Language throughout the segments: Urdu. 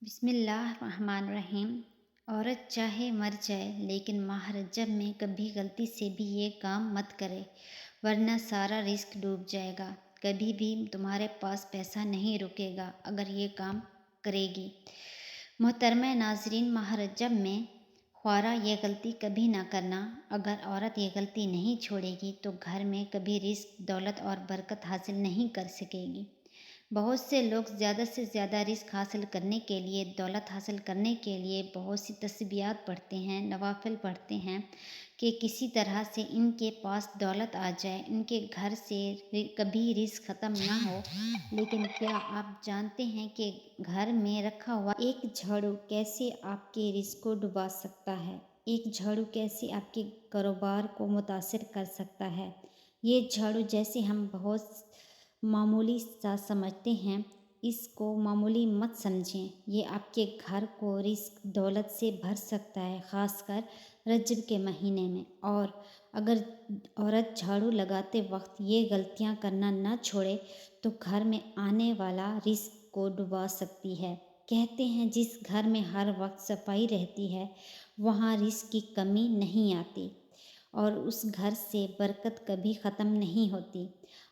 بسم اللہ الرحمن الرحیم۔ عورت چاہے مر جائے لیکن ماہ رجب میں کبھی غلطی سے بھی یہ کام مت کرے، ورنہ سارا رزق ڈوب جائے گا۔ کبھی بھی تمہارے پاس پیسہ نہیں رکے گا اگر یہ کام کرے گی۔ محترمہ ناظرین، ماہ رجب میں خواڑہ یہ غلطی کبھی نہ کرنا۔ اگر عورت یہ غلطی نہیں چھوڑے گی تو گھر میں کبھی رزق، دولت اور برکت حاصل نہیں کر سکے گی۔ بہت سے لوگ زیادہ سے زیادہ رزق حاصل کرنے کے لیے، دولت حاصل کرنے کے لیے بہت سی تسبیحات پڑھتے ہیں، نوافل پڑھتے ہیں کہ کسی طرح سے ان کے پاس دولت آ جائے، ان کے گھر سے کبھی رزق ختم نہ ہو۔ لیکن کیا آپ جانتے ہیں کہ گھر میں رکھا ہوا ایک جھاڑو کیسے آپ کے رزق کو ڈبا سکتا ہے؟ ایک جھاڑو کیسے آپ کے کاروبار کو متاثر کر سکتا ہے؟ یہ جھاڑو جیسے ہم بہت معمولی سا سمجھتے ہیں، اس کو معمولی مت سمجھیں۔ یہ آپ کے گھر کو رزق، دولت سے بھر سکتا ہے، خاص کر رجب کے مہینے میں۔ اور اگر عورت جھاڑو لگاتے وقت یہ غلطیاں کرنا نہ چھوڑے تو گھر میں آنے والا رزق کو ڈبا سکتی ہے۔ کہتے ہیں جس گھر میں ہر وقت صفائی رہتی ہے وہاں رزق کی کمی نہیں آتی اور اس گھر سے برکت کبھی ختم نہیں ہوتی۔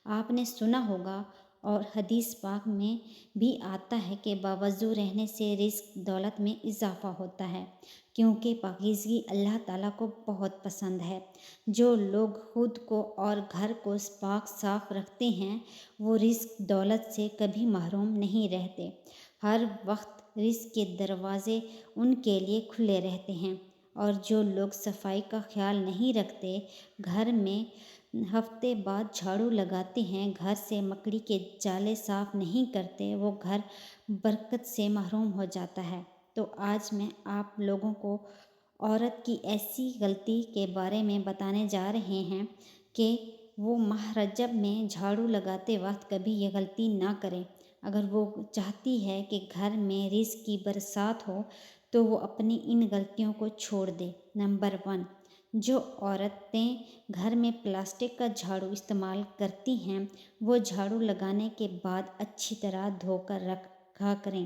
آپ نے سنا ہوگا اور حدیث پاک میں بھی آتا ہے کہ باوضو رہنے سے رزق، دولت میں اضافہ ہوتا ہے، کیونکہ پاکیزگی اللہ تعالیٰ کو بہت پسند ہے۔ جو لوگ خود کو اور گھر کو پاک صاف رکھتے ہیں وہ رزق، دولت سے کبھی محروم نہیں رہتے۔ ہر وقت رزق کے دروازے ان کے لیے کھلے رہتے ہیں۔ اور جو لوگ صفائی کا خیال نہیں رکھتے، گھر میں ہفتے بعد جھاڑو لگاتے ہیں، گھر سے مکڑی کے جالے صاف نہیں کرتے، وہ گھر برکت سے محروم ہو جاتا ہے۔ تو آج میں آپ لوگوں کو عورت کی ایسی غلطی کے بارے میں بتانے جا رہے ہیں کہ وہ ماہ رجب میں جھاڑو لگاتے وقت کبھی یہ غلطی نہ کرے۔ اگر وہ چاہتی ہے کہ گھر میں رزق کی برسات ہو تو وہ اپنی ان غلطیوں کو چھوڑ دے۔ نمبر 1، جو عورتیں گھر میں پلاسٹک کا جھاڑو استعمال کرتی ہیں وہ جھاڑو لگانے کے بعد اچھی طرح دھو کر رکھا کریں۔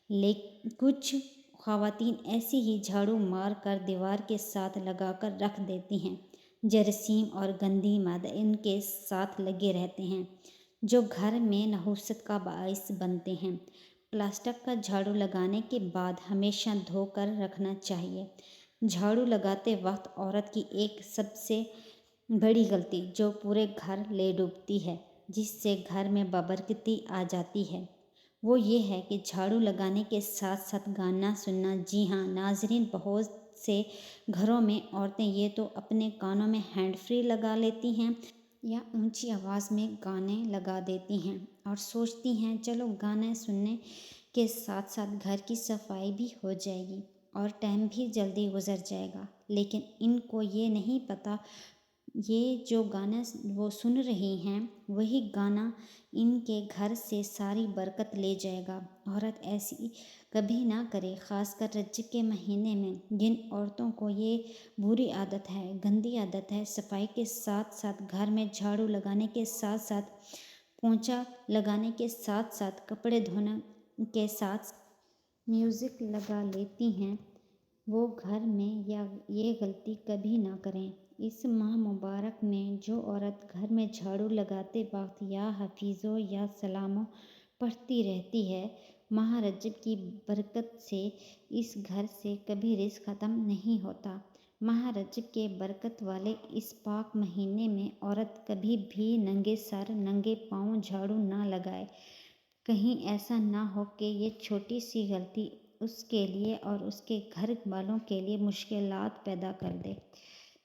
لیکن کچھ خواتین ایسی ہی جھاڑو مار کر دیوار کے ساتھ لگا کر رکھ دیتی ہیں۔ جراثیم اور گندی مادے ان کے ساتھ لگے رہتے ہیں جو گھر میں نحوست کا باعث بنتے ہیں۔ پلاسٹک کا جھاڑو لگانے کے بعد ہمیشہ دھو کر رکھنا چاہیے۔ جھاڑو لگاتے وقت عورت کی ایک سب سے بڑی غلطی جو پورے گھر لے ڈوبتی ہے، جس سے گھر میں بابرکتی آ جاتی ہے، وہ یہ ہے کہ جھاڑو لگانے کے ساتھ ساتھ گانا سننا۔ جی ہاں ناظرین، بہت سے گھروں میں عورتیں یہ تو اپنے کانوں میں ہینڈ فری لگا لیتی ہیں یا اونچی آواز میں گانے لگا دیتی ہیں اور سوچتی ہیں چلو گانے سننے کے ساتھ ساتھ گھر کی صفائی بھی ہو جائے گی اور ٹائم بھی جلدی گزر جائے گا۔ لیکن ان کو یہ نہیں پتہ یہ جو گانا وہ سن رہی ہیں وہی گانا ان کے گھر سے ساری برکت لے جائے گا۔ عورت ایسی کبھی نہ کرے، خاص کر رجب کے مہینے میں۔ جن عورتوں کو یہ بری عادت ہے، گندی عادت ہے، صفائی کے ساتھ ساتھ گھر میں جھاڑو لگانے کے ساتھ ساتھ پونچھا لگانے کے ساتھ ساتھ کپڑے دھونے کے ساتھ میوزک لگا لیتی ہیں، وہ گھر میں یہ غلطی کبھی نہ کریں۔ اس ماہ مبارک میں جو عورت گھر میں جھاڑو لگاتے وقت یا حفظو یا سلامو پڑھتی رہتی ہے، ماہ رجب کی برکت سے اس گھر سے کبھی رزق ختم نہیں ہوتا۔ ماہ رجب کے برکت والے اس پاک مہینے میں عورت کبھی بھی ننگے سر، ننگے پاؤں جھاڑو نہ لگائے۔ کہیں ایسا نہ ہو کہ یہ چھوٹی سی غلطی اس کے لیے اور اس کے گھر والوں کے لیے مشکلات پیدا کر دے۔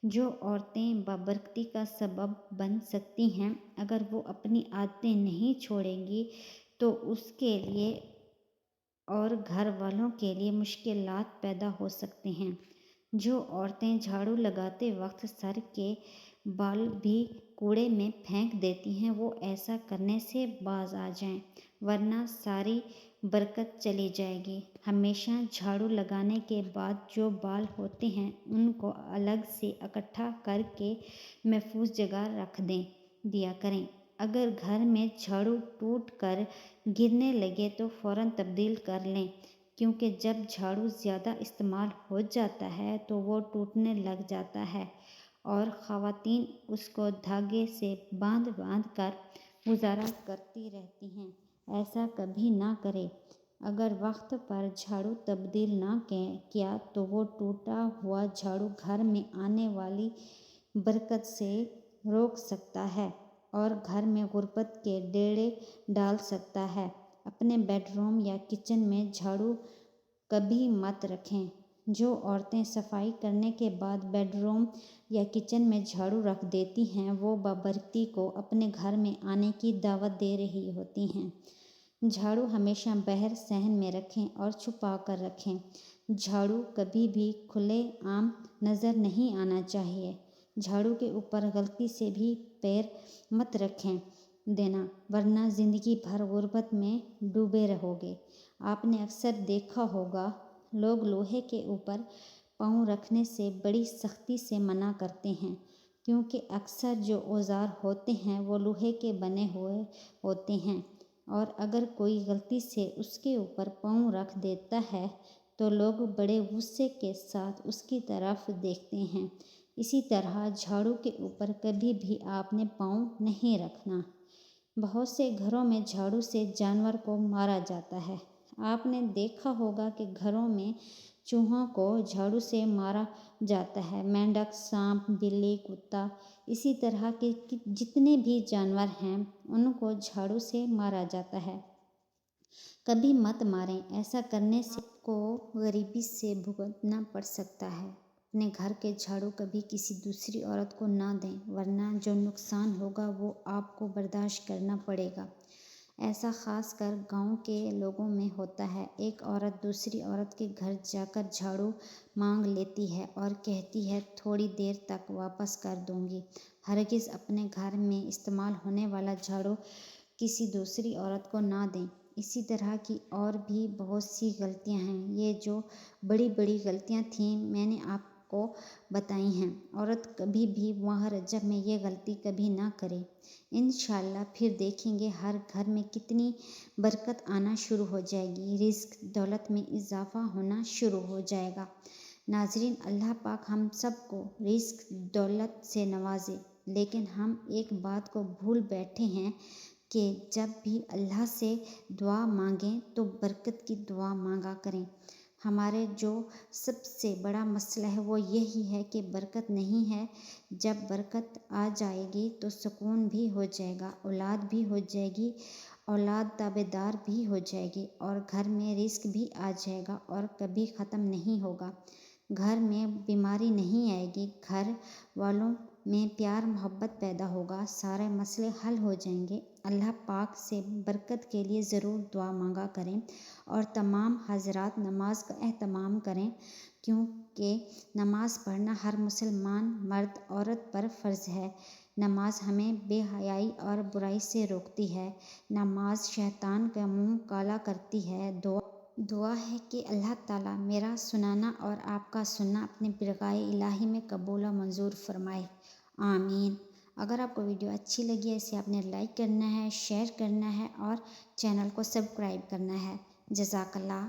جو عورتیں بابرکتی کا سبب بن سکتی ہیں، اگر وہ اپنی عادتیں نہیں چھوڑیں گی تو اس کے لیے اور گھر والوں کے لیے مشکلات پیدا ہو سکتے ہیں۔ جو عورتیں جھاڑو لگاتے وقت سر کے بال بھی کوڑے میں پھینک دیتی ہیں وہ ایسا کرنے سے باز آ جائیں، ورنہ ساری برکت چلی جائے گی۔ ہمیشہ جھاڑو لگانے کے بعد جو بال ہوتے ہیں ان کو الگ سے اکٹھا کر کے محفوظ جگہ رکھ دیا کریں۔ اگر گھر میں جھاڑو ٹوٹ کر گرنے لگے تو فوراً تبدیل کر لیں کیونکہ جب جھاڑو زیادہ استعمال ہو جاتا ہے تو وہ ٹوٹنے لگ جاتا ہے اور خواتین اس کو دھاگے سے باندھ باندھ کر گزارا کرتی رہتی ہیں۔ ایسا کبھی نہ کرے۔ اگر وقت پر جھاڑو تبدیل نہ کیا تو وہ ٹوٹا ہوا جھاڑو گھر میں آنے والی برکت سے روک سکتا ہے اور گھر میں غربت کے ڈیرے ڈال سکتا ہے۔ اپنے بیڈ روم یا کچن میں جھاڑو کبھی مت رکھیں۔ جو عورتیں صفائی کرنے کے بعد بیڈ روم یا کچن میں جھاڑو رکھ دیتی ہیں وہ بابرکتی کو اپنے گھر میں آنے کی دعوت دے رہی ہوتی ہیں۔ جھاڑو ہمیشہ باہر صحن میں رکھیں اور چھپا کر رکھیں۔ جھاڑو کبھی بھی کھلے عام نظر نہیں آنا چاہیے۔ جھاڑو کے اوپر غلطی سے بھی پیر مت رکھیں دینا ورنہ زندگی بھر غربت میں ڈوبے رہو گے۔ آپ نے اکثر دیکھا ہوگا لوگ لوہے کے اوپر پاؤں رکھنے سے بڑی سختی سے منع کرتے ہیں کیونکہ اکثر جو اوزار ہوتے ہیں وہ لوہے کے بنے ہوئے ہوتے ہیں اور اگر کوئی غلطی سے اس کے اوپر پاؤں رکھ دیتا ہے تو لوگ بڑے غصے کے ساتھ اس کی طرف دیکھتے ہیں۔ اسی طرح جھاڑو کے اوپر کبھی بھی آپ نے پاؤں نہیں رکھنا۔ بہت سے گھروں میں جھاڑو سے جانور کو مارا جاتا ہے۔ آپ نے دیکھا ہوگا کہ گھروں میں چوہوں کو جھاڑو سے مارا جاتا ہے۔ مینڈک، سانپ، بلی، کتا، اسی طرح کے جتنے بھی جانور ہیں ان کو جھاڑو سے مارا جاتا ہے۔ کبھی مت ماریں۔ ایسا کرنے سے آپ کو غریبی سے بھگتنا پڑ سکتا ہے۔ اپنے گھر کے جھاڑو کبھی کسی دوسری عورت کو نہ دیں ورنہ جو نقصان ہوگا وہ آپ کو برداشت کرنا پڑے گا۔ ایسا خاص کر گاؤں کے لوگوں میں ہوتا ہے۔ ایک عورت دوسری عورت کے گھر جا کر جھاڑو مانگ لیتی ہے اور کہتی ہے تھوڑی دیر تک واپس کر دوں گی۔ ہرگز اپنے گھر میں استعمال ہونے والا جھاڑو کسی دوسری عورت کو نہ دیں۔ اسی طرح کی اور بھی بہت سی غلطیاں ہیں۔ یہ جو بڑی بڑی غلطیاں تھیں میں نے آپ کو بتائی ہیں۔ عورت کبھی بھی ماہ رجب میں یہ غلطی کبھی نہ کرے۔ انشاءاللہ پھر دیکھیں گے ہر گھر میں کتنی برکت آنا شروع ہو جائے گی، رزق دولت میں اضافہ ہونا شروع ہو جائے گا۔ ناظرین، اللہ پاک ہم سب کو رزق دولت سے نوازے، لیکن ہم ایک بات کو بھول بیٹھے ہیں کہ جب بھی اللہ سے دعا مانگیں تو برکت کی دعا مانگا کریں۔ ہمارے جو سب سے بڑا مسئلہ ہے وہ یہی ہے کہ برکت نہیں ہے۔ جب برکت آ جائے گی تو سکون بھی ہو جائے گا، اولاد بھی ہو جائے گی، اولاد تابع دار بھی ہو جائے گی اور گھر میں رزق بھی آ جائے گا اور کبھی ختم نہیں ہوگا۔ گھر میں بیماری نہیں آئے گی، گھر والوں میں پیار محبت پیدا ہوگا، سارے مسئلے حل ہو جائیں گے۔ اللہ پاک سے برکت کے لیے ضرور دعا مانگا کریں اور تمام حضرات نماز کا اہتمام کریں کیونکہ نماز پڑھنا ہر مسلمان مرد عورت پر فرض ہے۔ نماز ہمیں بے حیائی اور برائی سے روکتی ہے۔ نماز شیطان کا منہ کالا کرتی ہے۔ دعا ہے کہ اللہ تعالیٰ میرا سنانا اور آپ کا سننا اپنے بارگاہ الہی میں قبول و منظور فرمائے، آمین۔ اگر آپ کو ویڈیو اچھی لگی ہے اسے آپ نے لائک کرنا ہے، شیئر کرنا ہے اور چینل کو سبسکرائب کرنا ہے۔ جزاک اللہ۔